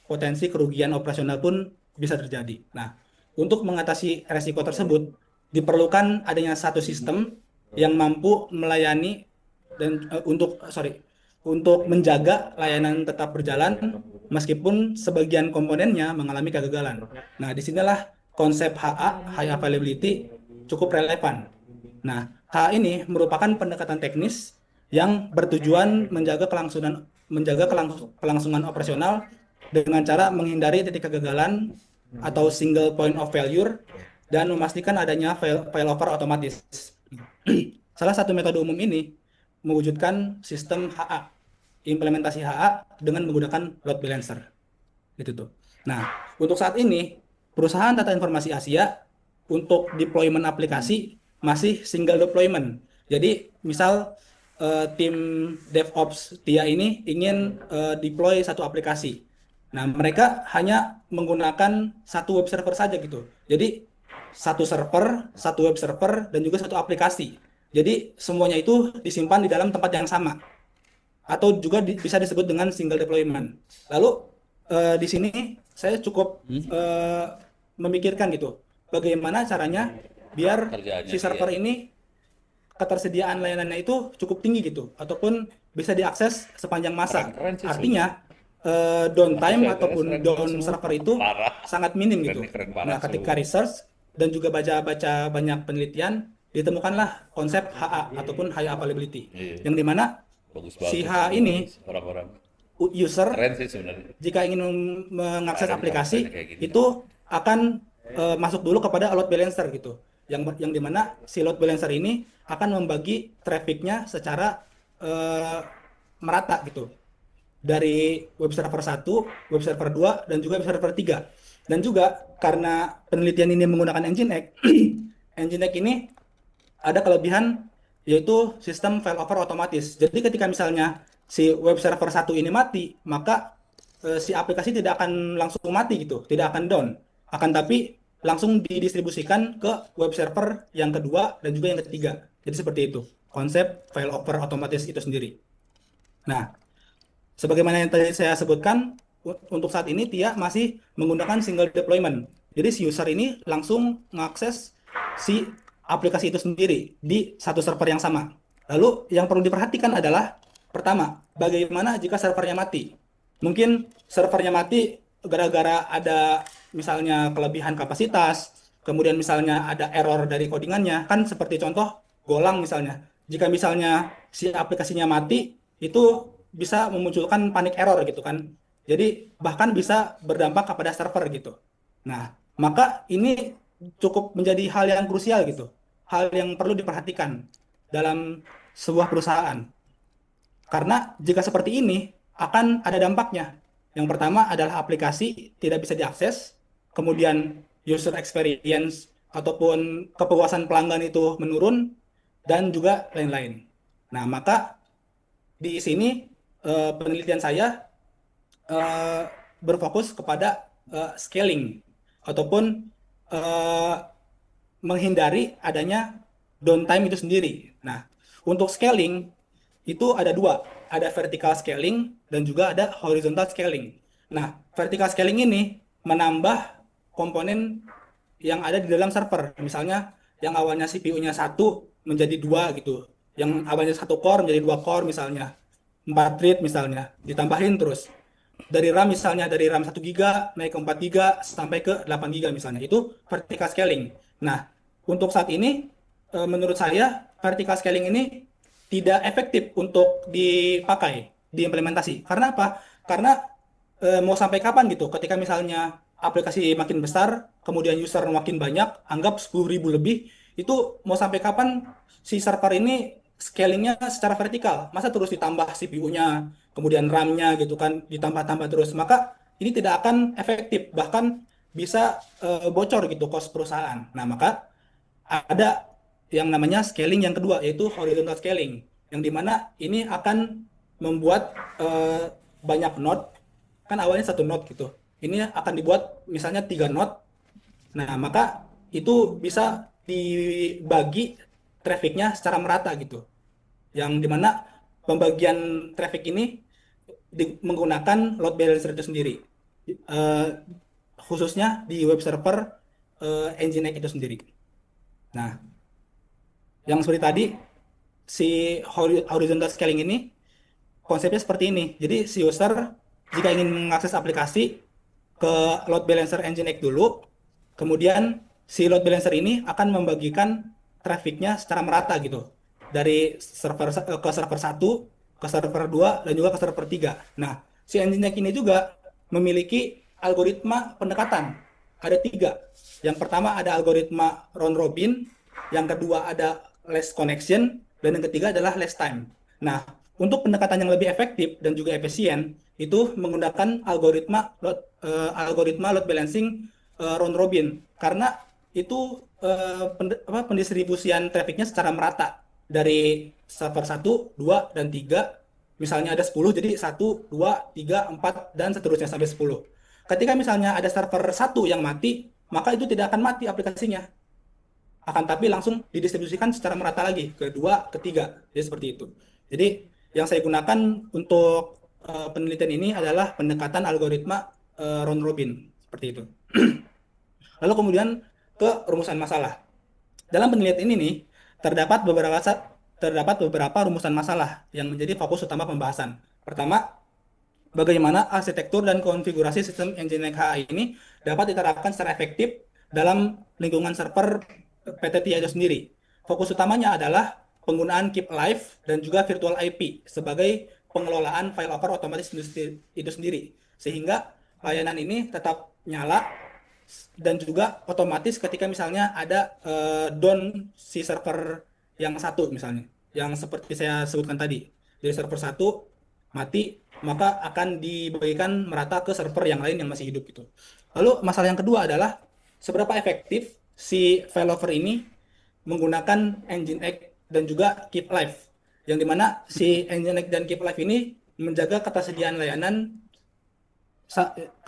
potensi kerugian operasional pun bisa terjadi. Nah, untuk mengatasi resiko tersebut, diperlukan adanya satu sistem yang mampu melayani dan untuk menjaga layanan tetap berjalan meskipun sebagian komponennya mengalami kegagalan. Nah, disinilah konsep HA, High Availability, cukup relevan. Nah, HA ini merupakan pendekatan teknis yang bertujuan menjaga kelangsungan operasional dengan cara menghindari titik kegagalan atau single point of failure dan memastikan adanya failover otomatis. Salah satu metode umum ini mewujudkan sistem HA, implementasi HA dengan menggunakan load balancer. Gitu tuh. Nah, untuk saat ini perusahaan data informasi Asia untuk deployment aplikasi masih single deployment. Jadi, misal tim DevOps TIA ini ingin deploy satu aplikasi. Nah, mereka hanya menggunakan satu web server saja gitu. Jadi, satu server, satu web server, dan juga satu aplikasi. Jadi, semuanya itu disimpan di dalam tempat yang sama. Atau juga bisa disebut dengan single deployment. Lalu, di sini saya cukup memikirkan gitu, bagaimana caranya biar Kerjaannya si dia. server ini ketersediaan layanannya itu cukup tinggi gitu, ataupun bisa diakses sepanjang masa. Keren-keren sih sebenarnya. Artinya Aku downtime saya ataupun keren-keren down semua. server itu Parah. sangat minim Keren gitu. keren Nah, parah ketika semua. research dan juga baca-baca banyak penelitian, ditemukanlah konsep HA ataupun high availability, Iya. yang dimana si Bagus-bagus HA semua ini orang-orang. user Keren sih sebenarnya. jika ingin Nggak mengakses ada di kampusnya aplikasi kayak gini. itu akan masuk dulu kepada load balancer gitu. Yang dimana si load balancer ini akan membagi trafficnya secara eh, merata gitu. Dari web server satu, web server 2, dan juga web server 3. Dan juga karena penelitian ini menggunakan Nginx, Nginx ini ada kelebihan yaitu sistem failover otomatis. Jadi ketika misalnya si web server satu ini mati, maka si aplikasi tidak akan langsung mati gitu, tidak akan down. Akan tapi langsung didistribusikan ke web server yang kedua dan juga yang ketiga. Jadi seperti itu konsep failover otomatis itu sendiri. Nah, sebagaimana yang tadi saya sebutkan, untuk saat ini TIA masih menggunakan single deployment. Jadi si user ini langsung mengakses si aplikasi itu sendiri di satu server yang sama. Lalu yang perlu diperhatikan adalah, pertama, bagaimana jika servernya mati? Mungkin servernya mati gara-gara ada misalnya kelebihan kapasitas, kemudian misalnya ada error dari codingannya, kan seperti contoh Golang misalnya. Jika misalnya si aplikasinya mati, itu bisa memunculkan panik error gitu kan. Jadi bahkan bisa berdampak kepada server gitu. Nah, maka ini cukup menjadi hal yang krusial gitu. Hal yang perlu diperhatikan dalam sebuah perusahaan. Karena jika seperti ini akan ada dampaknya. Yang pertama adalah aplikasi tidak bisa diakses, kemudian user experience ataupun kepuasan pelanggan itu menurun, dan juga lain-lain. Nah, maka di sini penelitian saya eh, berfokus kepada scaling ataupun eh, menghindari adanya downtime itu sendiri. Nah, untuk scaling itu ada dua, ada vertical scaling dan juga ada horizontal scaling. Nah, vertical scaling ini menambah komponen yang ada di dalam server. Misalnya yang awalnya CPU-nya satu menjadi dua gitu, yang awalnya satu core menjadi dua core misalnya, 4 thread misalnya, ditambahin terus. Dari RAM misalnya, dari RAM 1 giga naik ke 4 giga sampai ke 8 giga misalnya. Itu vertical scaling. Nah, untuk saat ini menurut saya vertical scaling ini tidak efektif untuk dipakai, diimplementasi. Karena apa? Karena mau sampai kapan gitu? Ketika misalnya aplikasi makin besar, kemudian user makin banyak, anggap 10.000 lebih, itu mau sampai kapan si server ini scalingnya secara vertikal? Masa terus ditambah CPU-nya, kemudian RAM-nya gitu kan, ditambah-tambah terus. Maka ini tidak akan efektif, bahkan bisa bocor gitu kos perusahaan. Nah, maka ada yang namanya scaling yang kedua, yaitu horizontal scaling, yang dimana ini akan membuat banyak node, kan awalnya satu node gitu. Ini akan dibuat misalnya tiga node. Nah, maka itu bisa dibagi trafficnya secara merata gitu. Yang dimana pembagian traffic ini menggunakan load balancer itu sendiri. Eh, Khususnya di web server Nginx itu sendiri. Nah, yang seperti tadi, si horizontal scaling ini konsepnya seperti ini. Jadi si user jika ingin mengakses aplikasi ke load balancer Nginx dulu, kemudian si load balancer ini akan membagikan trafficnya secara merata gitu. Dari server ke server satu, ke server 2, dan juga ke server 3. Nah, si Nginx ini juga memiliki algoritma pendekatan. Ada 3. Yang pertama ada algoritma round robin, yang kedua ada less connection, dan yang ketiga adalah less time. Nah, untuk pendekatan yang lebih efektif dan juga efisien, itu menggunakan algoritma load balancing round robin, karena itu pendistribusian trafficnya secara merata dari server satu, 2, dan 3. Misalnya ada 10, jadi 1, 2, 3, 4, dan seterusnya sampai 10. Ketika misalnya ada server satu yang mati, maka itu tidak akan mati aplikasinya, akan tapi langsung didistribusikan secara merata lagi ke 2, ke 3. Jadi seperti itu. Jadi yang saya gunakan untuk penelitian ini adalah pendekatan algoritma round robin seperti itu. Lalu kemudian ke rumusan masalah. Dalam penelitian ini nih terdapat beberapa rumusan masalah yang menjadi fokus utama pembahasan. Pertama, bagaimana arsitektur dan konfigurasi sistem Nginx HA ini dapat diterapkan secara efektif dalam lingkungan server PT TIA itu sendiri. Fokus utamanya adalah penggunaan keep alive dan juga virtual IP sebagai pengelolaan failover otomatis itu sendiri. Sehingga layanan ini tetap nyala dan juga otomatis ketika misalnya ada down si server yang satu misalnya, yang seperti saya sebutkan tadi, dari server satu mati, maka akan dibagikan merata ke server yang lain yang masih hidup gitu. Lalu masalah yang kedua adalah seberapa efektif si failover ini menggunakan Nginx dan juga Keep Alive, yang dimana si Nginx dan Keep Alive ini menjaga ketersediaan layanan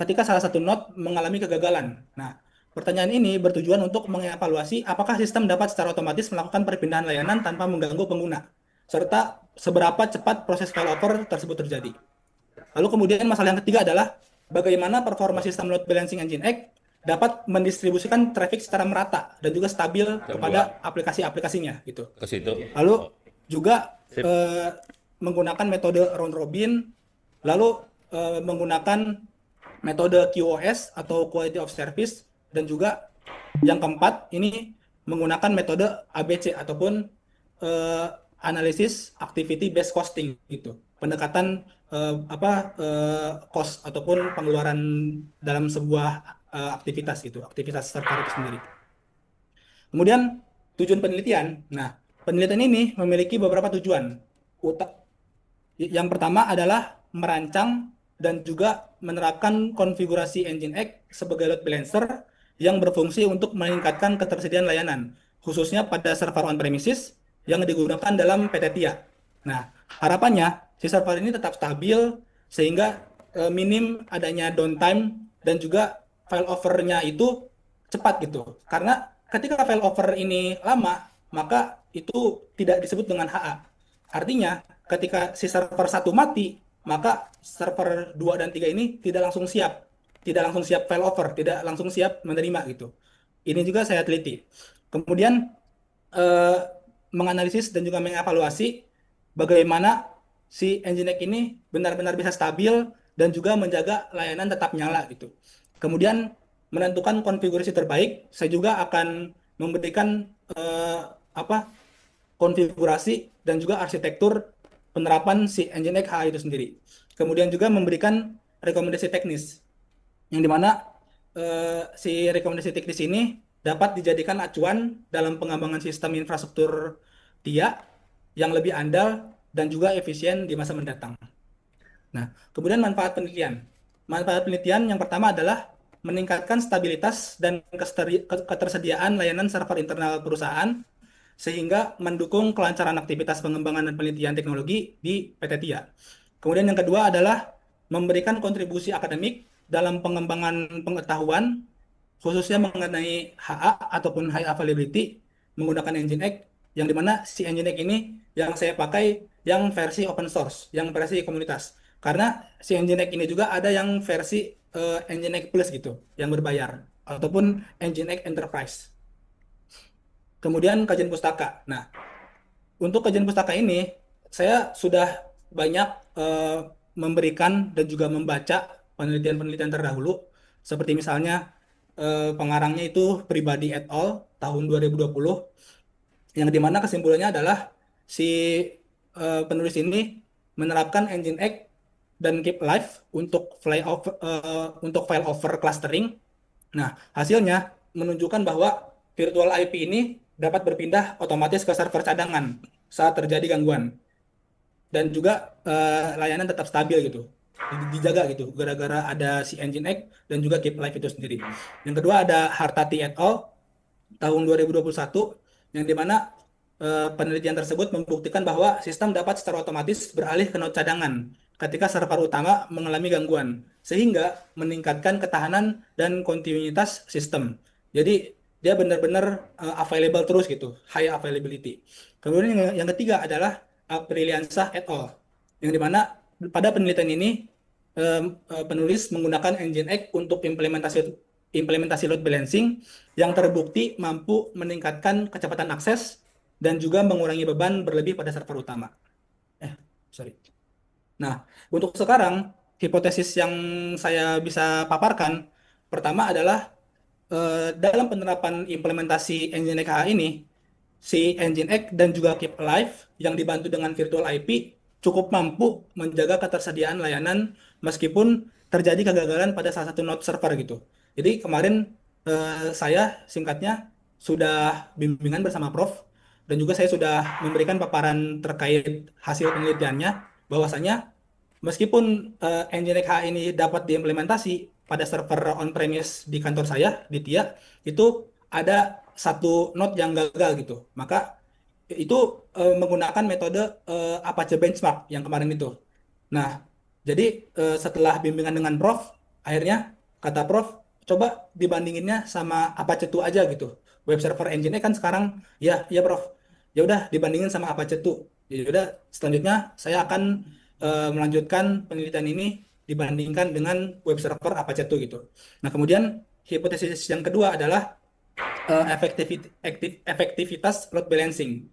ketika salah satu node mengalami kegagalan. Nah, pertanyaan ini bertujuan untuk mengevaluasi apakah sistem dapat secara otomatis melakukan perpindahan layanan tanpa mengganggu pengguna, serta seberapa cepat proses failover tersebut terjadi. Lalu kemudian masalah yang ketiga adalah bagaimana performa sistem load balancing Nginx dapat mendistribusikan traffic secara merata dan juga stabil Jam 2 kepada aplikasi-aplikasinya gitu. ke situ. Lalu Oh, juga sip. menggunakan metode round robin, lalu menggunakan metode QoS atau Quality of Service, dan juga yang keempat ini menggunakan metode ABC ataupun analisis activity based costing gitu. Pendekatan cost ataupun pengeluaran dalam sebuah aktivitas gitu, aktivitas server itu sendiri. Kemudian tujuan penelitian. Nah, penelitian ini memiliki beberapa tujuan. Yang pertama adalah merancang dan juga menerapkan konfigurasi Nginx sebagai load balancer yang berfungsi untuk meningkatkan ketersediaan layanan, khususnya pada server on-premises yang digunakan dalam PT TIA. Nah, harapannya si server ini tetap stabil sehingga minim adanya downtime dan juga failover-nya itu cepat gitu. Karena ketika failover ini lama, maka itu tidak disebut dengan HA. Artinya, ketika si server satu mati, maka server 2 dan 3 ini tidak langsung siap. Tidak langsung siap failover, tidak langsung siap menerima gitu. Ini juga saya teliti. Kemudian eh, menganalisis dan juga mengevaluasi bagaimana si Nginx ini benar-benar bisa stabil dan juga menjaga layanan tetap nyala gitu. Kemudian menentukan konfigurasi terbaik, saya juga akan memberikan apa konfigurasi dan juga arsitektur penerapan si Nginx HA itu sendiri. Kemudian juga memberikan rekomendasi teknis, yang dimana si rekomendasi teknis ini dapat dijadikan acuan dalam pengembangan sistem infrastruktur TIA yang lebih andal dan juga efisien di masa mendatang. Nah, kemudian manfaat penelitian. Manfaat penelitian yang pertama adalah meningkatkan stabilitas dan ketersediaan layanan server internal perusahaan sehingga mendukung kelancaran aktivitas pengembangan dan penelitian teknologi di PT TIA. Kemudian yang kedua adalah memberikan kontribusi akademik dalam pengembangan pengetahuan khususnya mengenai HA ataupun high availability menggunakan Nginx, yang dimana si Nginx ini yang saya pakai yang versi open source, yang versi komunitas. Karena si Nginx ini juga ada yang versi Nginx Plus gitu, yang berbayar, ataupun Nginx Enterprise. Kemudian kajian pustaka. Nah, untuk kajian pustaka ini, saya sudah banyak eh, memberikan dan juga membaca penelitian-penelitian terdahulu, seperti misalnya pengarangnya itu Pribadi et al. Tahun 2020, yang dimana kesimpulannya adalah si penulis ini menerapkan Nginx dan Keep Alive untuk file over clustering. Nah, hasilnya menunjukkan bahwa virtual IP ini dapat berpindah otomatis ke server cadangan saat terjadi gangguan, dan juga layanan tetap stabil gitu, dijaga gitu gara-gara ada si Nginx dan juga Keep Alive itu sendiri. Yang kedua ada Hartati et al. Tahun 2021, yang dimana penelitian tersebut membuktikan bahwa sistem dapat secara otomatis beralih ke node cadangan ketika server utama mengalami gangguan, sehingga meningkatkan ketahanan dan kontinuitas sistem. Jadi dia benar-benar available terus gitu, high availability. Kemudian yang ketiga adalah Apriliansah et al. Yang dimana pada penelitian ini penulis menggunakan Nginx untuk implementasi implementasi load balancing yang terbukti mampu meningkatkan kecepatan akses dan juga mengurangi beban berlebih pada server utama. Eh, sorry. Nah, untuk sekarang, hipotesis yang saya bisa paparkan, pertama adalah dalam penerapan implementasi Nginx HA ini, si Nginx dan juga Keep Alive yang dibantu dengan virtual IP cukup mampu menjaga ketersediaan layanan meskipun terjadi kegagalan pada salah satu node server gitu. Jadi kemarin saya singkatnya sudah bimbingan bersama Prof, dan juga saya sudah memberikan paparan terkait hasil penelitiannya, bahwasanya meskipun Nginx H ini dapat diimplementasi pada server on-premise di kantor saya di TIA, itu ada satu node yang gagal gitu. Maka itu menggunakan metode Apache benchmark yang kemarin itu. Nah, jadi setelah bimbingan dengan Prof, akhirnya kata Prof, coba dibandinginnya sama Apache 2 aja gitu. Web server engine kan sekarang, ya, ya Prof. Ya udah dibandingin sama Apache 2. Ya udah, selanjutnya saya akan melanjutkan penelitian ini dibandingkan dengan web server Apache 2 gitu. Nah, kemudian hipotesis yang kedua adalah efektivitas load balancing.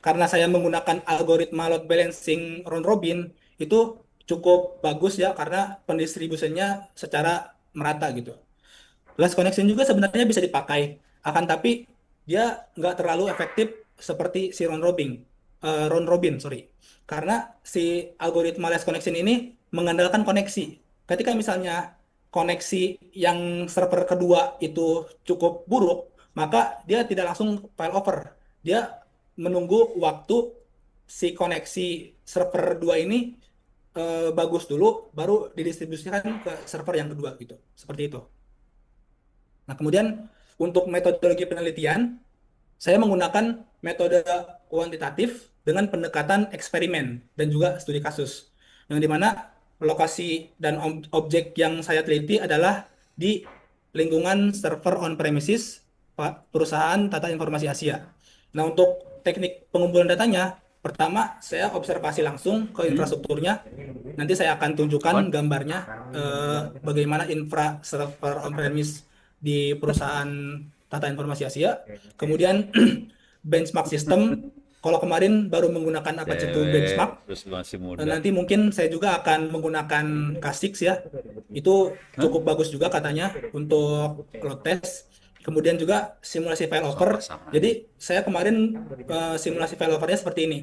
Karena saya menggunakan algoritma load balancing round robin, itu cukup bagus ya karena pendistribusinya secara merata gitu. Last connection juga sebenarnya bisa dipakai, akan tapi dia nggak terlalu efektif seperti si round robin, sorry. Karena si algoritma last connection ini mengandalkan koneksi. Ketika misalnya koneksi yang server kedua itu cukup buruk, maka dia tidak langsung file over. Dia menunggu waktu si koneksi server 2 ini bagus dulu, baru didistribusikan ke server yang kedua gitu. Seperti itu. Nah, kemudian untuk metodologi penelitian, saya menggunakan metode kuantitatif dengan pendekatan eksperimen dan juga studi kasus. Yang dimana lokasi dan objek yang saya teliti adalah di lingkungan server on-premises perusahaan Tata Informasi Asia. Nah, untuk teknik pengumpulan datanya, pertama saya observasi langsung ke infrastrukturnya. Nanti saya akan tunjukkan What? gambarnya bagaimana infra server on-premise di perusahaan Tata Informasi Asia. Kemudian benchmark sistem, kalau kemarin baru menggunakan Apache 2 Cewek, benchmark, terus masih muda. nanti mungkin saya juga akan menggunakan K6 ya. Itu Hah? cukup bagus juga katanya untuk load test. Kemudian juga simulasi failover. Sama-sama. Jadi saya kemarin simulasi failovernya seperti ini.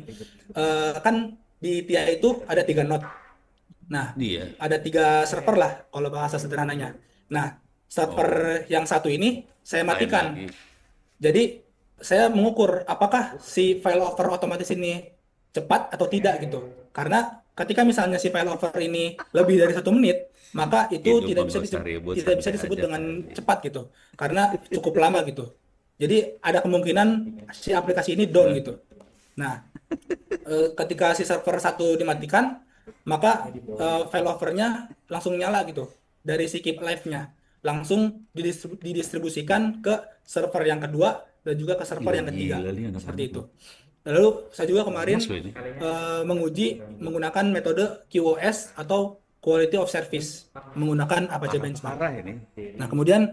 Kan di TIA itu ada 3 node. Nah, Dia. ada 3 server lah kalau bahasa sederhananya. Nah, server yang satu ini saya Lain matikan. lagi. Jadi saya mengukur apakah si failover otomatis ini cepat atau tidak gitu. Karena ketika misalnya si failover ini lebih dari 1 menit, maka itu Hidup mah gak usah ribut, tidak bisa santai disebut aja dengan kali. cepat gitu. Karena cukup lama gitu. Jadi ada kemungkinan si aplikasi ini down gitu. Nah, ketika si server satu dimatikan, maka failovernya langsung nyala gitu dari si keep alive-nya. Langsung didistribusikan ke server yang kedua dan juga ke server yang ketiga. Gila-gila nih Seperti anak-anak itu. loh. Lalu saya juga kemarin Panas loh ini. menguji menggunakan metode QoS atau Quality of Service menggunakan Apache Benchmark. Parah ini. Nah, kemudian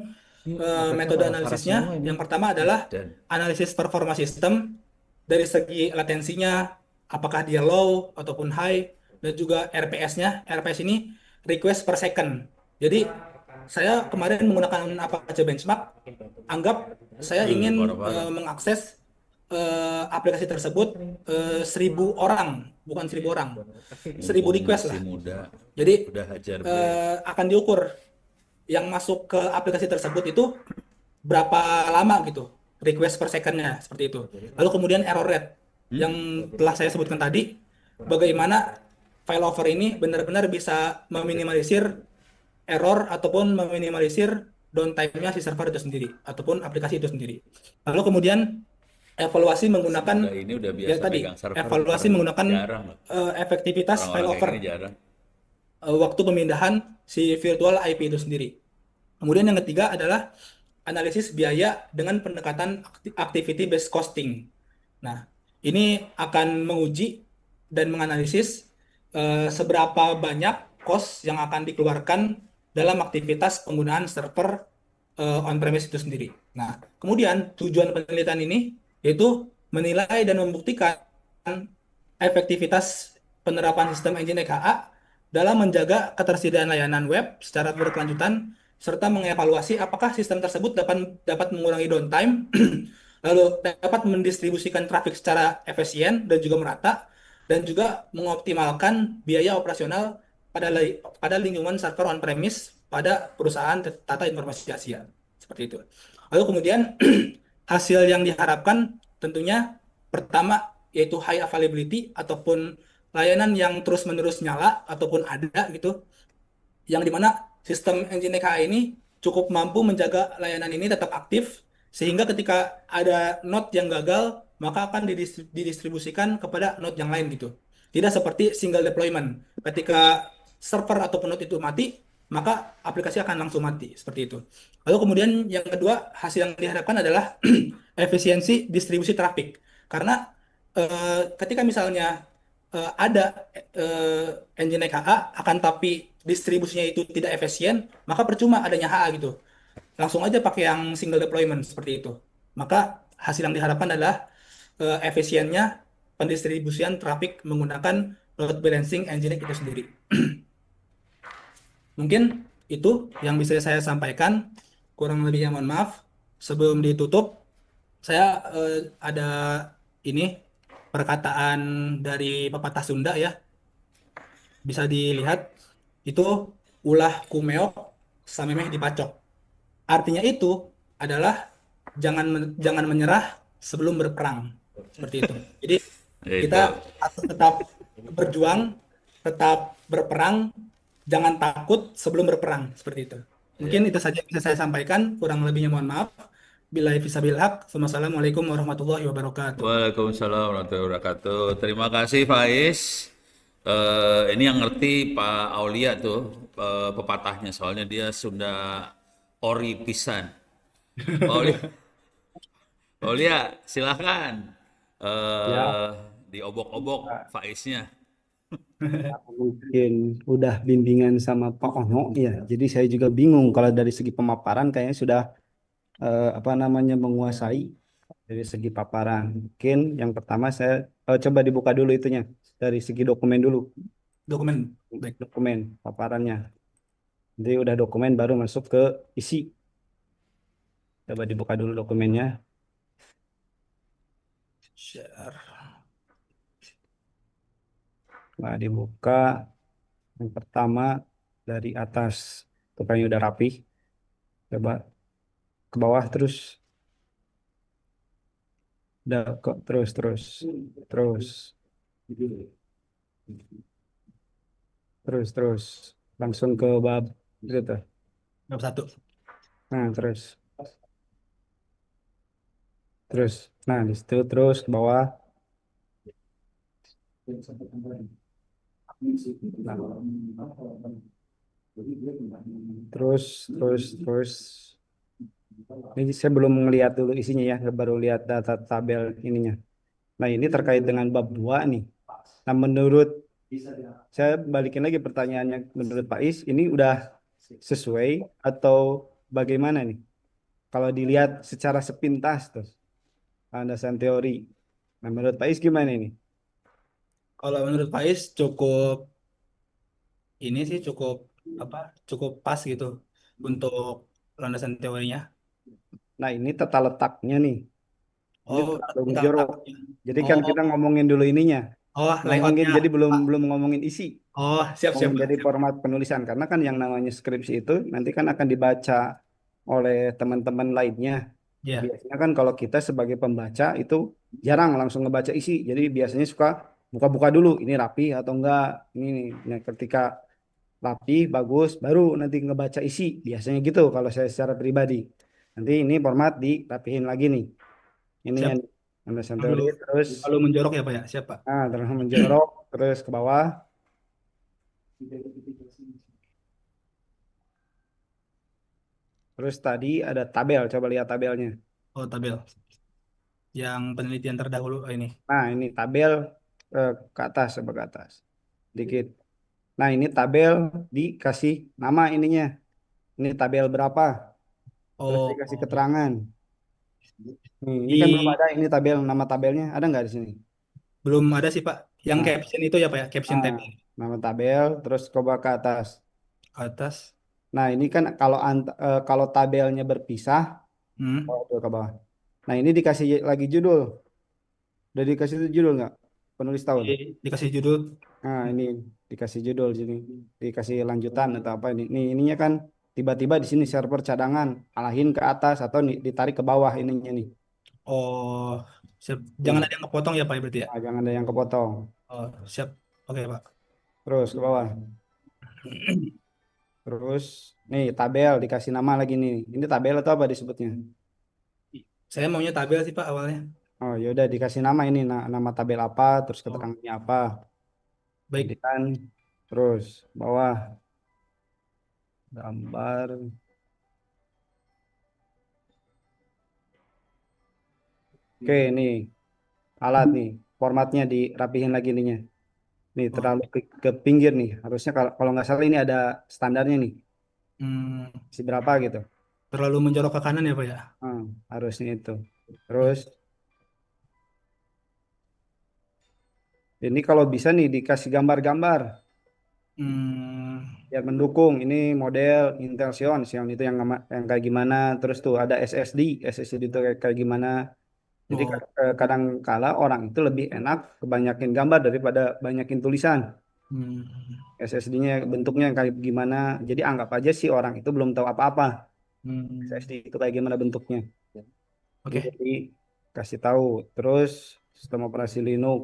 Ini nyopetnya metode parah-parah semua analisisnya ini. yang pertama adalah Dan analisis performa sistem dari segi latensinya, apakah dia low ataupun high, dan juga RPS-nya. RPS ini request per second. Jadi saya kemarin menggunakan Apache Benchmark, anggap saya ingin parah-parah. mengakses aplikasi tersebut 1.000 orang, bukan 1.000 orang, 1.000 request Masih lah. muda, Jadi udah hajar break. akan diukur yang masuk ke aplikasi tersebut itu berapa lama gitu request per secondnya seperti itu. Lalu kemudian error rate yang telah saya sebutkan tadi, bagaimana failover ini benar-benar bisa meminimalisir error ataupun meminimalisir downtime-nya si server itu sendiri ataupun aplikasi itu sendiri. Lalu kemudian evaluasi menggunakan Semudah ini udah ya biasa tadi megang server, evaluasi menggunakan jarang loh. efektivitas Orang-orang kayak failover, gini jarang. waktu pemindahan si virtual IP itu sendiri. Kemudian yang ketiga adalah analisis biaya dengan pendekatan activity based costing. Nah, ini akan menguji dan menganalisis seberapa banyak cost yang akan dikeluarkan dalam aktivitas penggunaan server on-premise itu sendiri. Nah, kemudian tujuan penelitian ini yaitu menilai dan membuktikan efektivitas penerapan sistem Nginx HA dalam menjaga ketersediaan layanan web secara berkelanjutan serta mengevaluasi apakah sistem tersebut dapat dapat mengurangi downtime, lalu dapat mendistribusikan trafik secara efisien dan juga merata, dan juga mengoptimalkan biaya operasional pada lingkungan server on-premise pada perusahaan tata informasi Asia. Seperti itu. Lalu kemudian hasil yang diharapkan tentunya pertama yaitu high availability ataupun layanan yang terus-menerus nyala ataupun ada gitu, yang dimana sistem Nginx ini cukup mampu menjaga layanan ini tetap aktif sehingga ketika ada node yang gagal maka akan didistribusikan kepada node yang lain gitu. Tidak seperti single deployment. Ketika server ataupun node itu mati, maka aplikasi akan langsung mati seperti itu. Lalu kemudian yang kedua, hasil yang diharapkan adalah efisiensi distribusi traffic. Karena ketika misalnya ada engine HA akan tapi distribusinya itu tidak efisien, maka percuma adanya HA gitu. Langsung aja pakai yang single deployment seperti itu. Maka hasil yang diharapkan adalah efisiennya pendistribusian traffic menggunakan load balancing engine itu sendiri. Mungkin itu yang bisa saya sampaikan. Kurang lebihnya mohon maaf. Sebelum ditutup, saya ada ini perkataan dari pepatah Sunda ya. Bisa dilihat itu ulah kumeok samemeh dipacok. Artinya itu adalah jangan menyerah sebelum berperang. Seperti itu. Jadi kita Itu. harus tetap berjuang, tetap berperang, jangan takut sebelum berperang. Seperti itu. Mungkin Ya. itu saja yang bisa saya sampaikan. Kurang lebihnya mohon maaf. Bila fissabil haq. Wassalamualaikum warahmatullahi wabarakatuh. Waalaikumsalam warahmatullahi wabarakatuh. Terima kasih Faiz. Ini yang ngerti Pak Aulia tuh pepatahnya, soalnya dia Sunda ori pisan. Pak Aulia, Pak Aulia silahkan Ya, eh diobok-obok Faiznya. mungkin udah bimbingan sama Pak Ono ya. Jadi saya juga bingung kalau dari segi pemaparan kayaknya sudah apa namanya menguasai dari segi paparan. Mungkin yang pertama saya coba dibuka dulu itunya dari segi dokumen dulu, Dokumen. Baik. dokumen paparannya. Jadi udah dokumen baru masuk ke isi. Coba dibuka dulu dokumennya. Share. Nah, dibuka yang pertama dari atas. Tuh kayaknya udah rapi. Coba ke bawah terus. Udah kok terus terus terus terus langsung ke bab gitu. Bab satu. Nah, terus nah di situ terus ke bawah. Nah, terus ini saya belum melihat dulu isinya ya, baru lihat data tabel ininya. Nah, ini terkait dengan bab 2 nih. Nah, menurut saya balikin lagi pertanyaannya, menurut Pak Is, ini udah sesuai atau bagaimana nih? Kalau dilihat secara sepintas tuh, landasan teori. Nah, menurut Pak Is gimana ini? Kalau menurut Faiz cukup ini sih cukup apa? Cukup pas gitu untuk landasan teorinya. Nah, ini tata letaknya nih. Ini Oh, terlalu bentar, menjorok. bentar. Jadi kan Oh, kita ngomongin dulu ininya. oh Ngomongin, layoutnya, jadi belum Pak. belum ngomongin isi. Oh, siap, siap, Ngomongin Pak. jadi Siap. format penulisan. Karena kan yang namanya skripsi itu nanti kan akan dibaca oleh teman-teman lainnya. Ya, Biasanya kan kalau kita sebagai pembaca itu jarang langsung ngebaca isi. Jadi biasanya suka buka-buka dulu. Ini rapi atau enggak. Ini nih. Nah, ketika rapi, bagus, baru nanti ngebaca isi. Biasanya gitu kalau saya secara pribadi. Nanti ini format dirapihin lagi nih. Ini siap. yang landasan Lalu teori terus lalu menjorok ya, Pak ya. Siap, Pak. terus menjorok terus ke bawah. Terus tadi ada tabel, coba lihat tabelnya. Oh, tabel. Yang penelitian terdahulu ini. Nah, ini tabel ke atas, coba ke atas. Dikit. Nah, ini tabel dikasih nama ininya. Ini tabel berapa? Terus Oh, dikasih oh. keterangan. ini kan belum Di ada ini tabel, nama tabelnya. Ada nggak di sini? belum ada sih, Pak. Yang Nah, caption itu ya, Pak ya. Caption ah, tabel nama tabel, terus coba ke atas. atas. Nah, ini kan kalau kalau tabelnya berpisah, Hmm. oh, tuh ke bawah. Nah, ini dikasih lagi judul. Udah dikasih judul nggak? Penulis tahu tuh. Dikasih judul. Nah, ini dikasih judul sini, dikasih lanjutan atau apa ini? Ininya kan tiba-tiba di sini server cadangan, alahin ke atas atau ditarik ke bawah ininya nih. Oh, siap. Jangan Nih, ada yang kepotong ya, Pak, ya, berarti ya. jangan ada yang kepotong. Oh, siap. Oke, Pak. Terus ke bawah. Terus nih tabel dikasih nama lagi nih. Ini tabel atau apa disebutnya? Saya maunya tabel sih, Pak, awalnya. Oh, ya udah dikasih nama ini nama tabel apa, terus Oh, keterangannya apa. baik. Editan, terus bawah gambar. Oke, ini alat nih. Formatnya dirapihin lagi ininya. Nih Oh, terlalu ke pinggir nih. Harusnya kalau kalau nggak salah ini ada standarnya nih. hmm, Si berapa gitu. terlalu menjorok ke kanan ya, Pak ya. Hmm, harusnya itu. Oke. Terus ini kalau bisa nih dikasih gambar-gambar Hmm, biar mendukung. Ini model Intel Xeon, Xeon itu yang kayak gimana. Terus tuh ada SSD itu kayak gimana. Jadi oh, kadang kala orang itu lebih enak kebanyakin gambar daripada banyakin tulisan. hmm, SSD-nya bentuknya kayak gimana. Jadi anggap aja sih orang itu belum tahu apa-apa. hmm. SSD itu kayak gimana bentuknya. Oke. Jadi kasih tahu. Terus sistem operasi Linux.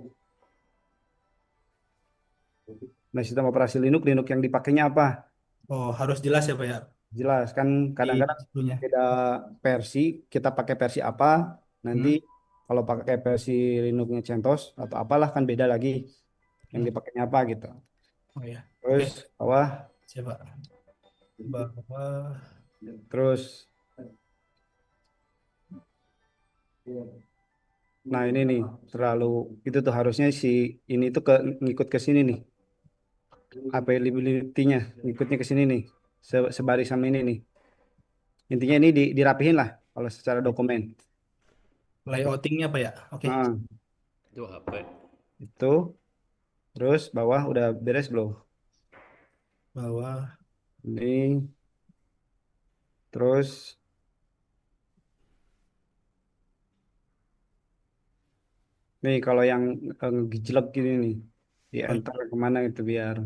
Nah, sistem operasi Linux yang dipakainya apa? Oh, harus jelas ya, Pak ya. Jelas kan Di kadang-kadang sebelumnya. beda versi, kita pakai versi apa, nanti Hmm. kalau pakai versi Linuxnya CentOS atau apalah kan beda lagi yang Hmm. dipakainya apa gitu. Oh ya. Oke, Terus bawah, siap, Pak. Bawah. terus nah ini nih terlalu itu tuh harusnya si ini tuh ngikut ke sini nih. Availability-nya ngikutnya ke sini nih. Sebaris sama ini nih. Intinya ini dirapihin lah kalau secara dokumen. Layoutingnya, Pak ya. Oke. Nah, Itu apa? itu terus bawah udah beres belum? Bawah. Ini terus nih kalau yang gejlek gini nih di Oh, enter kemana itu biar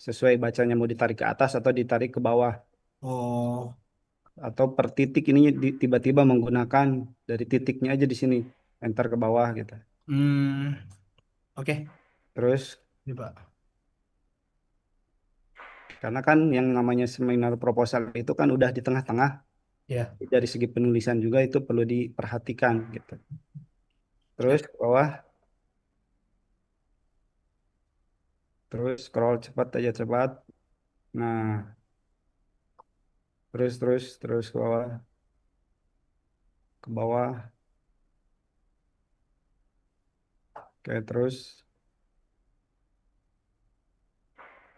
sesuai bacanya mau ditarik ke atas atau ditarik ke bawah oh. atau per titik ini tiba-tiba menggunakan dari titiknya aja di sini enter ke bawah gitu. Hmm. Oke. Terus Ini, Pak. karena kan yang namanya seminar proposal itu kan udah di tengah-tengah Ya. dari segi penulisan juga itu perlu diperhatikan gitu. Terus Siap. ke bawah terus scroll cepat aja cepat. Nah, terus ke bawah, ke bawah. Oke, terus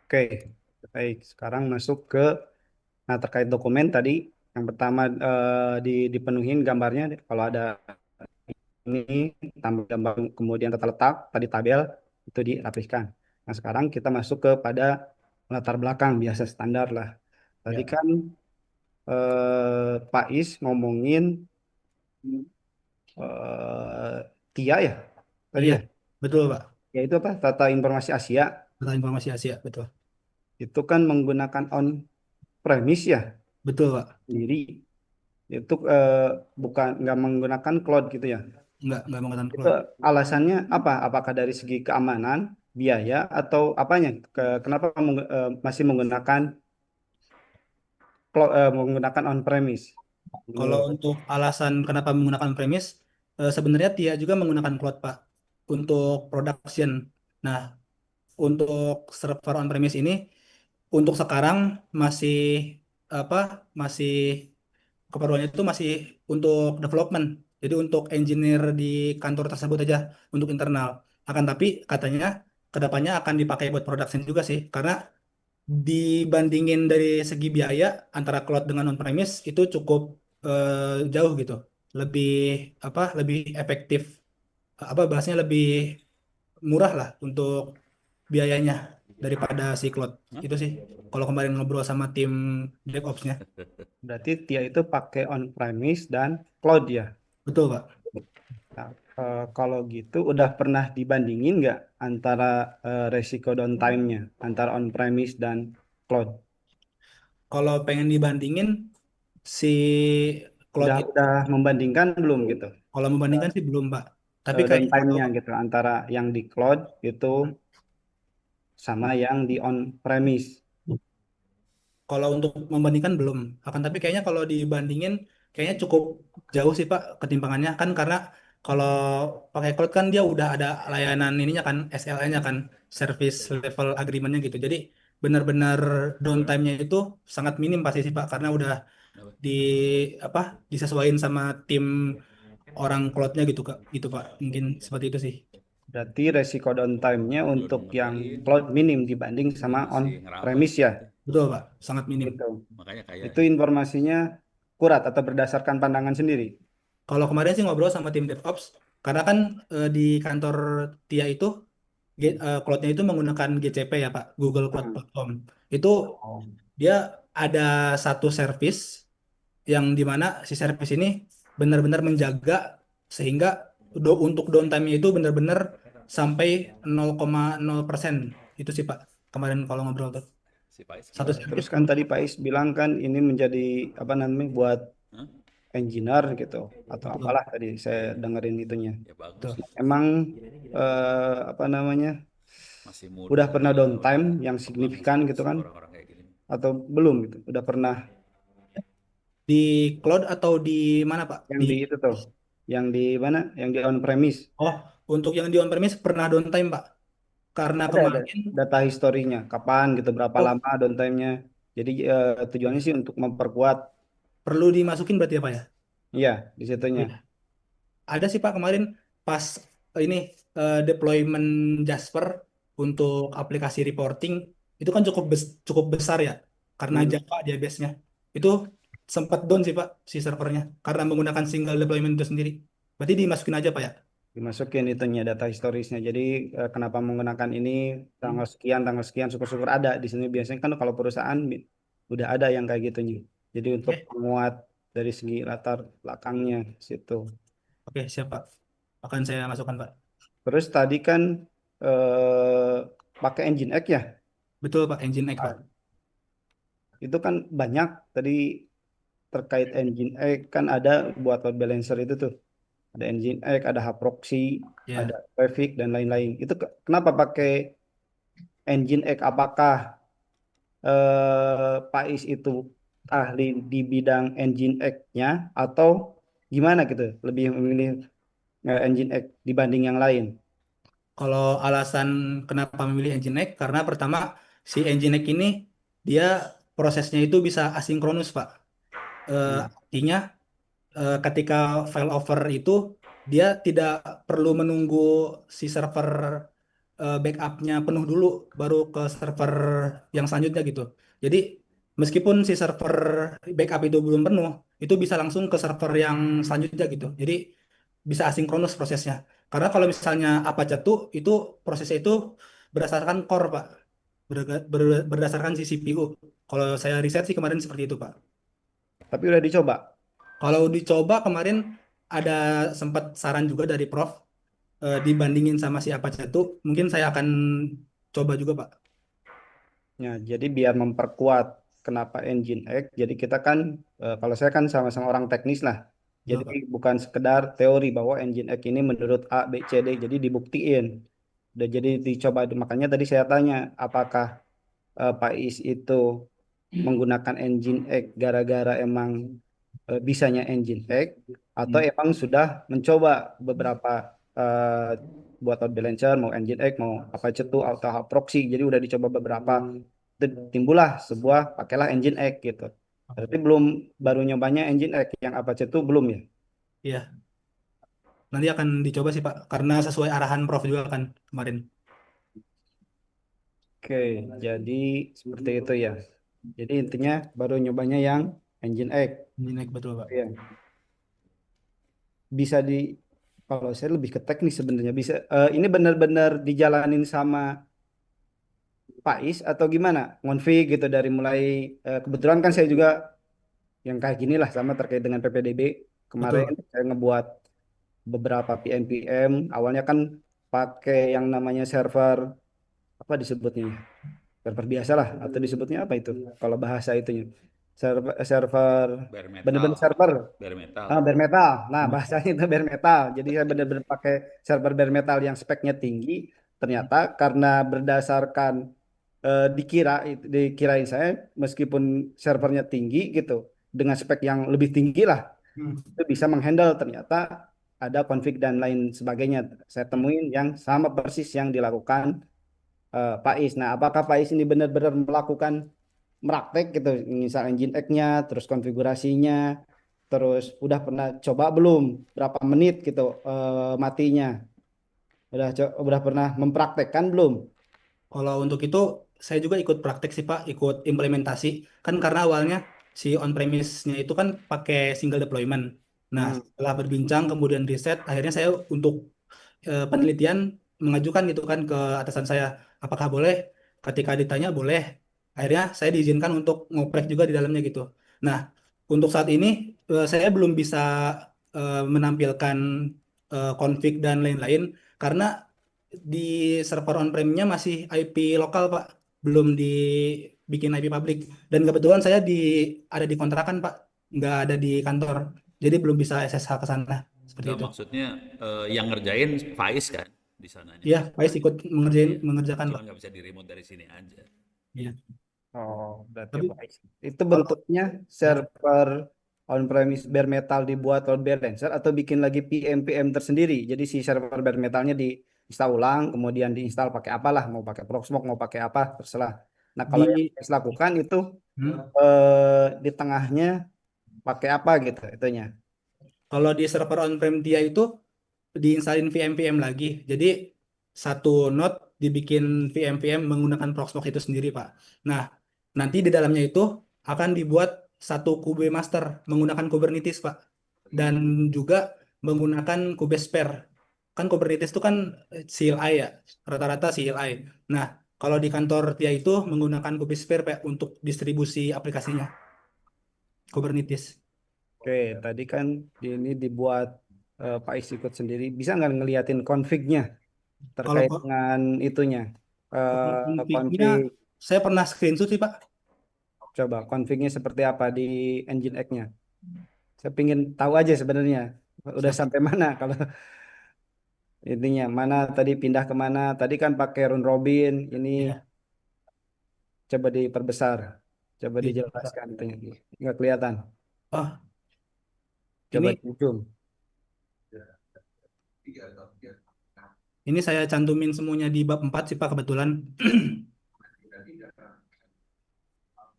oke. Baik, sekarang masuk ke nah terkait dokumen tadi yang pertama dipenuhin gambarnya kalau ada ini tambah gambar kemudian tata letak tadi tabel itu dirapihkan. Nah, sekarang kita masuk kepada latar belakang biasa standar lah. Tadi Ya. kan Pak Is ngomongin eh, TIA ya tadi Iya, ya. betul Pak. Ya itu apa? Tata Informasi Asia Data informasi Asia, betul. itu kan menggunakan on premise ya Betul Pak. sendiri. Itu bukan nggak menggunakan cloud gitu ya. Nggak menggunakan Itu cloud. alasannya apa? Apakah dari segi keamanan, biaya, atau apanya? Kenapa masih menggunakan menggunakan on-premise? Kalau Menurut. untuk alasan kenapa menggunakan premise, sebenarnya Tia juga menggunakan cloud Pak untuk production. Nah, untuk server on premise ini untuk sekarang masih apa? Masih keperluannya itu masih untuk development. Jadi untuk engineer di kantor tersebut aja untuk internal. Akan tapi katanya kedepannya akan dipakai buat production juga sih, karena dibandingin dari segi biaya antara cloud dengan on premise itu cukup jauh gitu. Lebih Lebih efektif, bahasanya lebih murah lah untuk biayanya daripada si cloud. Hah? Itu sih kalau kemarin ngobrol sama tim DevOps-nya. Berarti dia itu pakai on-premise dan cloud ya. Betul, Pak. Nah, kalau gitu udah pernah dibandingin nggak antara resiko downtime-nya antara on-premise dan cloud? Kalau pengen dibandingin si cloud itu, Udah membandingkan belum gitu? kalau membandingkan sih belum, Pak. Tapi kayaknya kalau Downtime-nya gitu antara yang di cloud itu sama yang di on-premise. kalau untuk membandingkan belum. Akan tapi kayaknya kalau dibandingin kayaknya cukup jauh sih Pak ketimpangannya, kan karena kalau pakai cloud kan dia udah ada layanan ininya kan, SLA-nya kan, service level agreement-nya gitu. Jadi benar-benar downtime-nya itu sangat minim pasti sih Pak, karena udah Kenapa? di apa disesuaikan sama tim orang cloud-nya gitu Kak. Gitu Pak. Mungkin seperti itu sih. Berarti resiko downtime-nya Belum untuk yang ngerjain, cloud minim dibanding dia sama masih ngerawat on-premise ya. gitu. Betul Pak, sangat minim. Gitu. Makanya Itu kayaknya. informasinya kurat atau berdasarkan pandangan sendiri. Kalau kemarin sih ngobrol sama tim DevOps, karena kan di kantor Tia itu cloud-nya itu menggunakan GCP ya Pak, Google Cloud Hmm. Platform. Itu Oh. dia ada satu service yang dimana si service ini benar-benar menjaga sehingga untuk downtime-nya itu benar-benar sampai 0,0%. Itu sih Pak, kemarin kalau ngobrol tuh. Si Pais Satu gimana? Terus service. kan tadi Pak Is bilang kan ini menjadi apa namanya buat Hah? engineer gitu atau Betul, apalah tadi saya dengerin itunya. Ya bagus betul. lah. Emang apa namanya Masih udah muda pernah dia, downtime udah yang bagus signifikan lah gitu si kan orang-orang kayak gini. atau belum gitu? Udah pernah Di cloud atau di mana Pak? yang di itu tuh, yang di mana? Yang di on premise. Oh, untuk yang di on premise pernah downtime Pak. Karena Ada kemarin, data historinya, kapan gitu, berapa oh, lama downtime-nya. Jadi tujuannya sih untuk memperkuat, perlu dimasukin berarti ya Pak ya? iya di situnya. Iya. Ada sih Pak kemarin pas ini deployment Jasper untuk aplikasi reporting itu kan cukup besar ya karena Hmm, Java dia base-nya. Itu sempat down sih Pak si servernya karena menggunakan single deployment itu sendiri. Berarti dimasukin aja Pak ya? dimasukin itunya data historisnya. Jadi kenapa menggunakan ini tanggal sekian, syukur-syukur ada di sini. Biasanya kan kalau perusahaan udah ada yang kayak gitunya. Jadi untuk Oke, menguat dari segi latar belakangnya situ. oke siap Pak. Akan saya masukkan Pak. Terus tadi kan pakai Engine X ya. Betul Pak, Engine X Pak. Ah, itu kan banyak tadi terkait Engine X kan ada buat load balancer itu tuh. Ada Engine X, ada Haproxy, ada Ya, Traffic dan lain-lain. Itu kenapa pakai Engine X? Apakah Pais itu ahli di bidang Engine X-nya atau gimana gitu? Lebih memilih Engine X dibanding yang lain. kalau alasan kenapa memilih Nginx, karena pertama si Nginx ini dia prosesnya itu bisa asinkronus, Pak. Hmm. Artinya ketika file over itu dia tidak perlu menunggu si server backupnya penuh dulu baru ke server yang selanjutnya gitu. Jadi meskipun si server backup itu belum penuh, itu bisa langsung ke server yang selanjutnya gitu. Jadi bisa asinkronus prosesnya. Karena kalau misalnya Apache tuh itu prosesnya itu berdasarkan core Pak, berdasarkan si CPU. Kalau saya riset sih kemarin seperti itu Pak. Tapi udah dicoba. Kalau dicoba kemarin ada sempat saran juga dari Prof dibandingin sama si Apache tuh mungkin saya akan coba juga Pak. Ya, jadi biar memperkuat kenapa Engine X, jadi kita kan, kalau saya kan sama-sama orang teknis lah. Betul Jadi Pak. bukan sekedar teori bahwa Engine X ini menurut A, B, C, D, jadi dibuktiin. Udah jadi dicoba. Makanya tadi saya tanya, apakah Pak Is itu menggunakan Engine X gara-gara emang bisanya Engine X, atau Hmm. emang sudah mencoba beberapa buat load balancer, mau Engine X, mau apa itu atau proxy, jadi udah dicoba beberapa. Timbullah sebuah pakailah Engine X gitu. Tapi belum, baru nyobanya Engine X, yang apa itu belum ya. Iya, nanti akan dicoba sih Pak karena sesuai arahan Prof juga kan kemarin. Oke, jadi seperti itu ya. Jadi intinya baru nyobanya yang Engine X. Ini naik betul Pak. Iya. Bisa di, kalau saya lebih ke teknis sebenarnya, bisa ini benar-benar dijalanin sama Pak Is atau gimana ngonfig gitu dari mulai, kebetulan kan saya juga yang kayak gini lah sama terkait dengan PPDB. Kemarin Betul. saya ngebuat beberapa PM awalnya kan pakai yang namanya server, apa disebutnya ya? Server biasa lah, atau disebutnya apa itu kalau bahasa itunya, server Bare metal, bener-bener server. bare metal. Bare metal. Nah, bahasanya itu bare metal. Jadi saya benar-benar pakai server bare metal yang speknya tinggi. Ternyata karena berdasarkan, dikirain saya, meskipun servernya tinggi gitu, dengan spek yang lebih tinggi lah, Hmm. itu bisa menghandle. Ternyata ada konflik dan lain sebagainya. Saya temuin yang sama persis yang dilakukan Pak Is. Nah, apakah Pak Is ini benar-benar melakukan meraktek gitu, misal engine X-nya, terus konfigurasinya, terus udah pernah coba belum berapa menit gitu matinya, udah pernah mempraktekkan belum? Kalau untuk itu saya juga ikut praktek sih Pak, ikut implementasi. Kan karena awalnya si on-premise-nya itu kan pakai single deployment. Nah, Hmm. setelah berbincang kemudian riset, akhirnya saya untuk penelitian mengajukan gitu kan ke atasan saya, apakah boleh? Ketika ditanya boleh, akhirnya saya diizinkan untuk ngoprek juga di dalamnya gitu. Nah, untuk saat ini saya belum bisa menampilkan config dan lain-lain karena di server on-prem-nya masih IP lokal Pak, belum dibikin IP publik. Dan kebetulan saya ada di kontrakan Pak, nggak ada di kantor, jadi belum bisa SSH ke sana seperti Enggak, itu. maksudnya yang ngerjain Faiz kan di sananya. Iya, Pais ikut Iya, mengerjakan cuma Pak. nggak bisa di remote dari sini aja. Iya. Oh, berarti Tapi baik. Itu kalau bentuknya ya, server on-premise bare metal dibuat load balancer atau bikin lagi PM tersendiri. Jadi si server bare metalnya diinstal ulang, kemudian diinstal pakai apalah, mau pakai Proxmox, mau pakai apa, terserah. Nah, kalau yang di saya lakukan itu hmm, di tengahnya pakai apa gitu itunya. kalau di server on-prem dia itu diinstalin VM-VM lagi. Jadi satu node dibikin VM-VM menggunakan Proxmox itu sendiri, Pak. Nah, nanti di dalamnya itu akan dibuat satu kube master menggunakan Kubernetes, Pak. Dan juga menggunakan kube spare. Kan Kubernetes itu kan CLI ya, rata-rata CLI. Nah, kalau di kantor dia itu menggunakan kube spare, Pak, untuk distribusi aplikasinya, Kubernetes. Oke, tadi kan ini dibuat Pak Is ikut sendiri. Bisa nggak ngeliatin config-nya Kalau terkait dengan itunya? kalau config-nya Config, saya pernah screenshot sih, Pak. coba config-nya seperti apa di Engine X-nya. Saya pingin tahu aja sebenarnya. Udah Siap. sampai mana kalau intinya, mana tadi pindah ke mana? Tadi kan pakai run robin, ini Ya. coba diperbesar. Coba Di, dijelaskan itunya. Nggak kelihatan. oh, Coba ini di zoom. ini saya cantumin semuanya di bab 4 sih Pak kebetulan.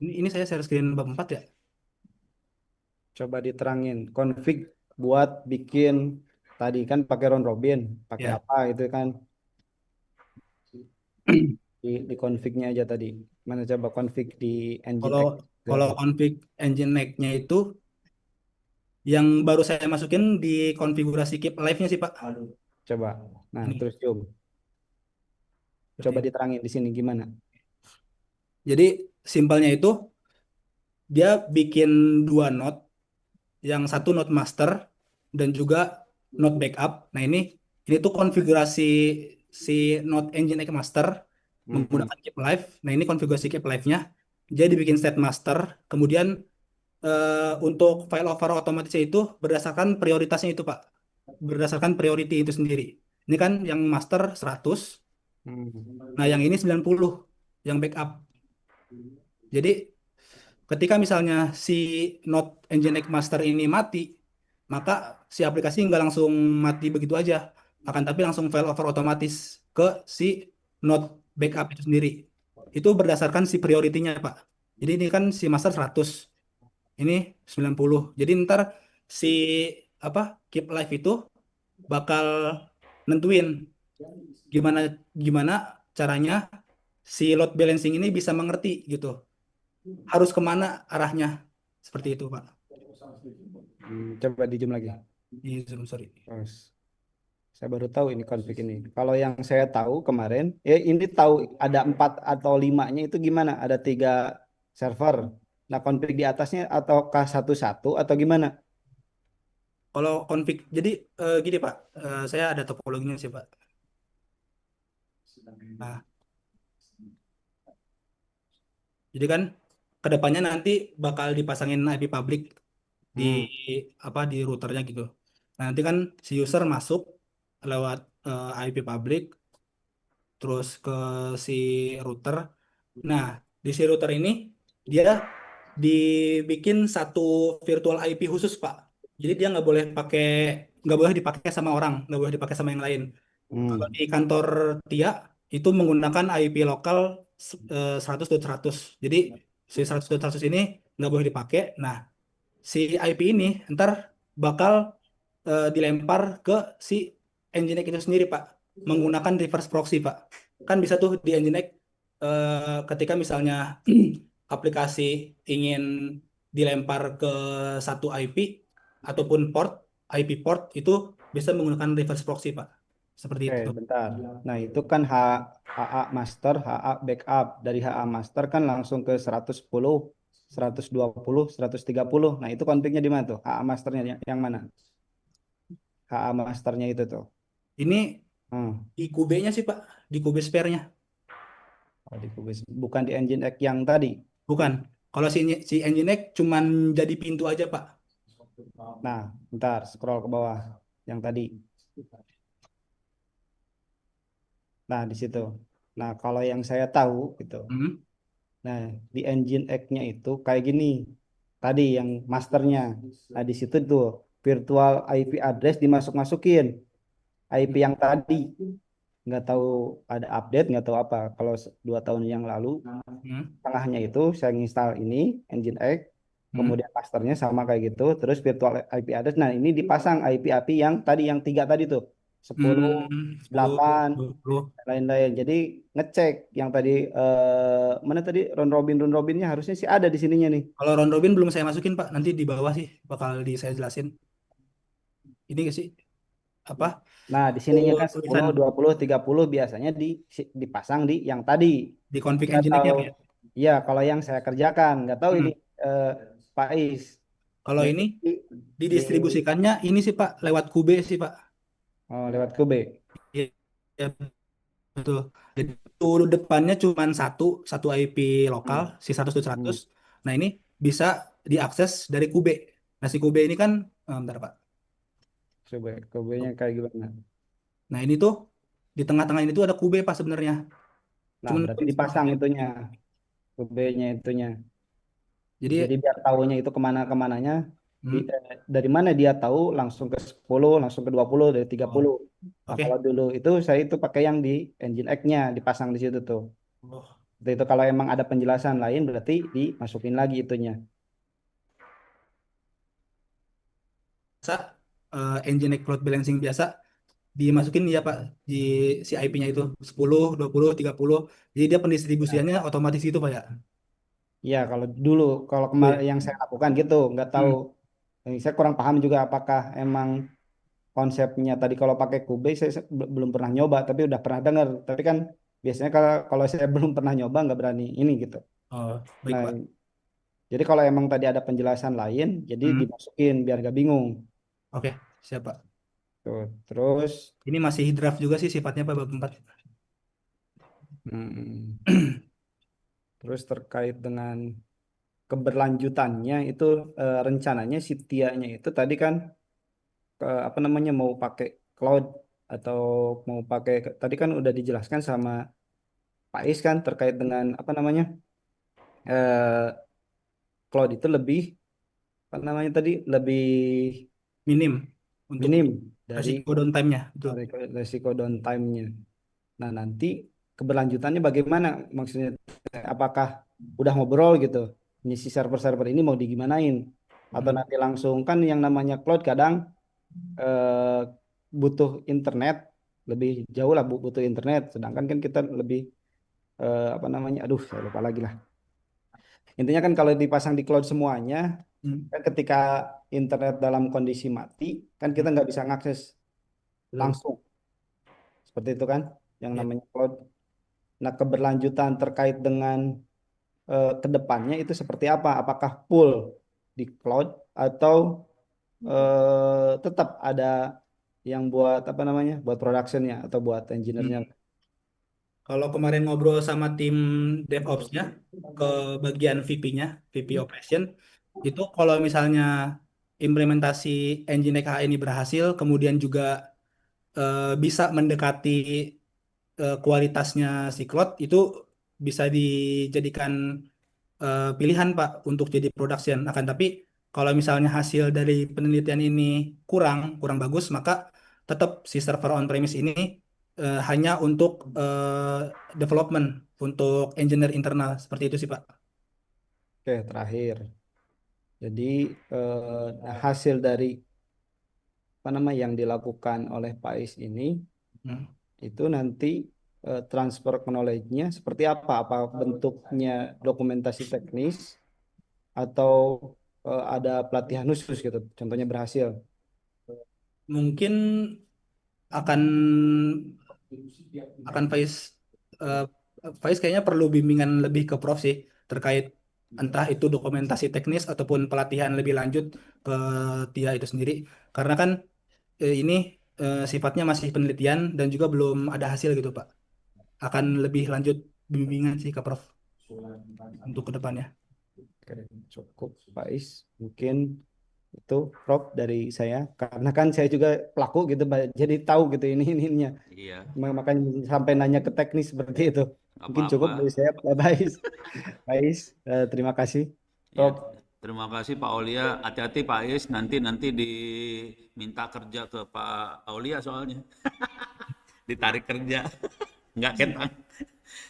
Ini saya share screen bab 4 ya. Coba diterangin. Config buat bikin tadi kan pakai round robin, pakai Ya. apa itu kan di config-nya aja tadi. Mana coba config di Kalau Nginx. kalau config Nginx-nya itu yang baru saya masukin di konfigurasi keep alive-nya sih Pak. Coba. Nah, Ini terus coba seperti coba ini. diterangin di sini gimana. Jadi simpelnya itu dia bikin dua node, yang satu node master dan juga node backup. Nah ini tuh konfigurasi si node Nginx master Hmm. menggunakan keep alive. Nah ini konfigurasi keep alive-nya. Jadi bikin state master, kemudian untuk file over otomatisnya itu berdasarkan prioritasnya itu Pak. Berdasarkan priority itu sendiri. Ini kan yang master 100, nah yang Hmm. ini 90 yang backup. Jadi ketika misalnya si node Nginx master ini mati, maka si aplikasi nggak langsung mati begitu aja. Akan tapi langsung file over otomatis ke si node backup itu sendiri. Itu berdasarkan si prioritinya Pak. Jadi ini kan si master 100, ini 90. Jadi ntar si apa keep live itu bakal nentuin gimana gimana caranya si load balancing ini bisa mengerti gitu. Harus kemana arahnya. Seperti itu, Pak. Coba di zoom lagi. Di Zoom, sorry. Terus saya baru tahu ini config ini. Kalau yang saya tahu kemarin, ya ini tahu ada 4 atau 5-nya itu gimana? Ada 3 server. Nah, config di atasnya atau K11 atau gimana? Kalau config, jadi gini, Pak. Saya ada topologinya sih, Pak. Nah, jadi kan kedepannya nanti bakal dipasangin IP public di Hmm. di routernya gitu. Nah, nanti kan si user masuk lewat IP public terus ke si router. Nah, di si router ini dia dibikin satu virtual IP khusus, Pak. Jadi dia nggak boleh dipakai sama orang, nggak boleh dipakai sama yang lain. Kalau Hmm. di kantor TIA itu menggunakan IP lokal 100.100. Jadi si 100.100 ini nggak boleh dipakai. Nah, si IP ini ntar bakal dilempar ke si Nginx itu sendiri, Pak, menggunakan reverse proxy, Pak. Kan bisa tuh di Nginx ketika misalnya aplikasi ingin dilempar ke satu IP ataupun IP port itu bisa menggunakan reverse proxy, Pak. Seperti Oke, itu. bentar. Nah, itu kan HA master, HA backup. Dari HA master kan langsung ke 110, 120, 130. Nah, itu konfliknya di mana tuh? HA masternya yang mana? HA masternya itu tuh. Ini Hmm. di Cube-nya sih, Pak. Di Cube spare-nya. Oh, di kubis. Bukan di engine X yang tadi. Bukan. Kalau si Nginx cuman jadi pintu aja, Pak. Nah, bentar, scroll ke bawah. Yang tadi. Nah, di situ. Nah, kalau yang saya tahu gitu. Hmm. Nah, di engine X-nya itu kayak gini. Tadi yang masternya. Nah, di situ tuh virtual IP address dimasuk-masukin. IP yang tadi nggak tahu ada update, nggak tahu apa. Kalau 2 tahun yang lalu, Hmm. tengahnya itu saya nginstal ini engine X, Hmm. kemudian masternya sama kayak gitu, terus virtual IP address. Nah, ini dipasang IP yang tadi yang 3 tadi tuh, 10, Hmm. 10, 8, 20. lain-lain. Jadi ngecek yang tadi mana tadi round robinnya harusnya sih ada di sininya nih. Kalau round robin belum saya masukin, Pak. Nanti di bawah sih bakal saya jelasin. Ini nggak sih apa? Nah, di sininya Oh, kan 10, tulisan 20, 30 biasanya dipasang di yang tadi. di config Nggak Nginx-nya, tahu. Pak, ya. Ya, kalau yang saya kerjakan, nggak tahu ini Hmm. eh, Pak Is. Kalau Nah, ini di didistribusikannya ini sih, Pak, lewat Cube sih, Pak. oh, lewat Kube. Iya, iya, betul. Jadi itu depannya cuma satu IP lokal, Hmm. si 100 Hmm. 100. Nah, ini bisa diakses dari Cube. Nah, si Cube ini kan bentar, Pak. Coba Kube-nya kayak gimana? Nah, ini tuh di tengah-tengah ini tuh ada Cube, Pak, sebenarnya. Nah, Cuman berarti dipasang itunya, Kube-nya itunya. Jadi jadi biar tahunya itu kemana-kemananya, hmm, dari mana dia tahu langsung ke 10, langsung ke 20, dari tiga oh, puluh. Nah, oke. kalau dulu itu saya itu pakai yang di engine X-nya, dipasang di situ tuh. Oh, Itu kalau emang ada penjelasan lain berarti dimasukin lagi itunya. bisa Nginx load balancing biasa dimasukin ya Pak di si IP-nya itu 10, 20, 30. Jadi dia pendistribusiannya otomatis gitu Pak ya. Ya, kalau dulu, kalau Dulu kemarin ya. yang saya lakukan gitu, nggak tahu. Hmm. Saya kurang paham juga apakah emang konsepnya tadi kalau pakai Cubase saya belum pernah nyoba, tapi udah pernah dengar. Tapi kan biasanya kalau kalau saya belum pernah nyoba nggak berani ini gitu. Oh, baik Nah, Pak. jadi kalau emang tadi ada penjelasan lain, jadi Hmm. dimasukin biar gak bingung. Oke, siap Pak. Tuh, terus Ini masih draft juga sih sifatnya Pak bab 4. hmm, terus terkait dengan keberlanjutannya itu rencananya si Tia-nya itu tadi kan apa namanya mau pakai cloud atau mau pakai tadi kan udah dijelaskan sama Pak Is kan terkait dengan apa namanya eh, cloud itu lebih apa namanya tadi lebih Minim untuk minim dari resiko downtime-nya. Betul. resiko downtime-nya. Nah, nanti keberlanjutannya bagaimana? Maksudnya apakah udah ngobrol gitu? Ini si server-server ini mau digimanain? Atau Hmm. nanti langsung kan yang namanya cloud kadang eh, butuh internet lebih jauh lah butuh internet. Sedangkan kan kita lebih apa namanya? Aduh, saya lupa lagi lah. Intinya kan kalau dipasang di cloud semuanya, Hmm. kan ketika internet dalam kondisi mati, kan kita nggak bisa ngakses Betul. langsung. Seperti itu kan yang Ya. namanya cloud. Nah, keberlanjutan terkait dengan ke depannya itu seperti apa? Apakah full di cloud atau tetap ada yang buat apa namanya? Buat productionnya atau buat engineer-nya? Hmm. Kalau kemarin ngobrol sama tim DevOps-nya ke bagian VP-nya, VP Operation, itu kalau misalnya implementasi Nginx HA ini berhasil, kemudian juga bisa mendekati kualitasnya si cloud, itu bisa dijadikan pilihan Pak untuk jadi production. Akan tapi kalau misalnya hasil dari penelitian ini kurang kurang bagus, maka tetap si server on premise ini hanya untuk development, untuk engineer internal seperti itu sih Pak. Oke, terakhir. Jadi hasil dari apa nama yang dilakukan oleh PAIS ini Hmm. itu nanti transfer knowledge-nya seperti apa? Apa bentuknya dokumentasi teknis atau ada pelatihan khusus gitu? Contohnya berhasil. Mungkin akan Faiz eh, Faiz kayaknya perlu bimbingan lebih ke Prof sih terkait entah itu dokumentasi teknis ataupun pelatihan lebih lanjut ke Tia itu sendiri karena kan ini sifatnya masih penelitian dan juga belum ada hasil gitu Pak. Akan lebih lanjut bimbingan sih ke Prof untuk kedepannya. Oke, cukup Pak Is. Mungkin itu Prof dari saya karena kan saya juga pelaku gitu Pak. Jadi tahu gitu ininya. Iya, Makanya sampai nanya ke teknis seperti itu. nggak Mungkin cukup apa-apa. dari saya Pak Is. Pak Is, terima kasih. Ya, Prof. terima kasih Pak Aulia. Hati-hati Pak Is, nanti diminta kerja ke Pak Aulia soalnya. Ditarik kerja. Nggak ketang.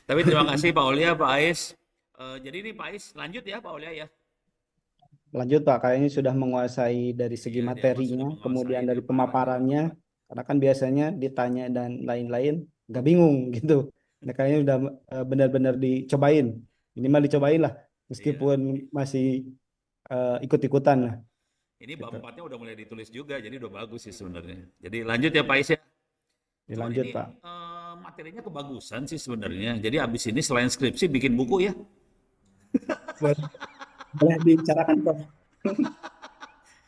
Tapi terima kasih Pak Aulia, Pak Ais. Jadi ini Pak Ais lanjut ya Pak Aulia ya. Lanjut Pak, kayaknya sudah menguasai dari segi Iya, dia mah materinya, sudah menguasai kemudian dari dia parah dia. pemaparannya, karena kan biasanya ditanya dan lain-lain, nggak bingung gitu. Nah, kayaknya udah benar-benar dicobain. Ini mah dicobain lah, Iya. meskipun masih ikut-ikutan lah. Ini bab Gitu. 4-nya udah mulai ditulis juga, jadi udah bagus sih sebenarnya. Jadi lanjut ya Pak Ais ya. Cuman Dilanjut ini Pak. materinya kebagusan sih sebenarnya. Jadi abis ini selain skripsi bikin buku ya. Boleh, boleh dibicarakan Prof.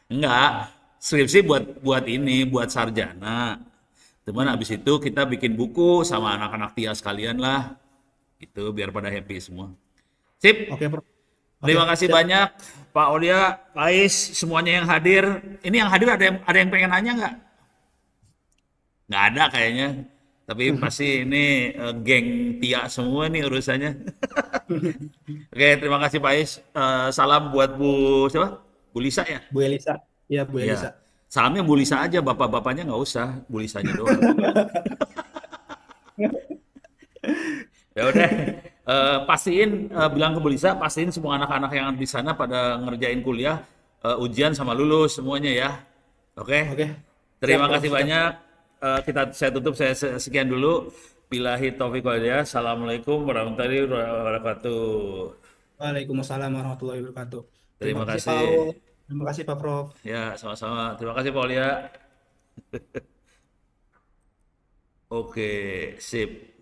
Enggak, skripsi buat buat ini, buat sarjana. Cuman Hmm. abis itu kita bikin buku sama anak-anak Tia sekalian lah. Itu biar pada happy semua. Sip. Oke Prof. Oke, Terima kasih siap. banyak Pak Olia, Pak Ais, semuanya yang hadir. Ini yang hadir ada yang pengen nanya nggak? Nggak ada kayaknya. Tapi pasti ini geng Tia semua nih urusannya. Oke, terima kasih Pak Ais. Salam buat Bu siapa? Bu Lisa ya? Bu Elisa. Ya, Bu Iya. Elisa. Salamnya Bu Lisa aja, bapak-bapaknya nggak usah, Bu Lisanya doang. Ya udah, pastiin bilang ke Bu Lisa, pastiin semua anak-anak yang di sana pada ngerjain kuliah, ujian sama lulus semuanya ya. Oke. Oke, siap Terima Prof, kasih siap. banyak. Saya tutup, saya sekian dulu. Billahi taufiq wal hidayah. Assalamualaikum warahmatullahi wabarakatuh. Waalaikumsalam warahmatullahi wabarakatuh. Terima Terima kasih Pak Aul. kasih. Terima kasih Pak Prof. Ya, sama-sama. Terima kasih, Paul ya. Oke, sip.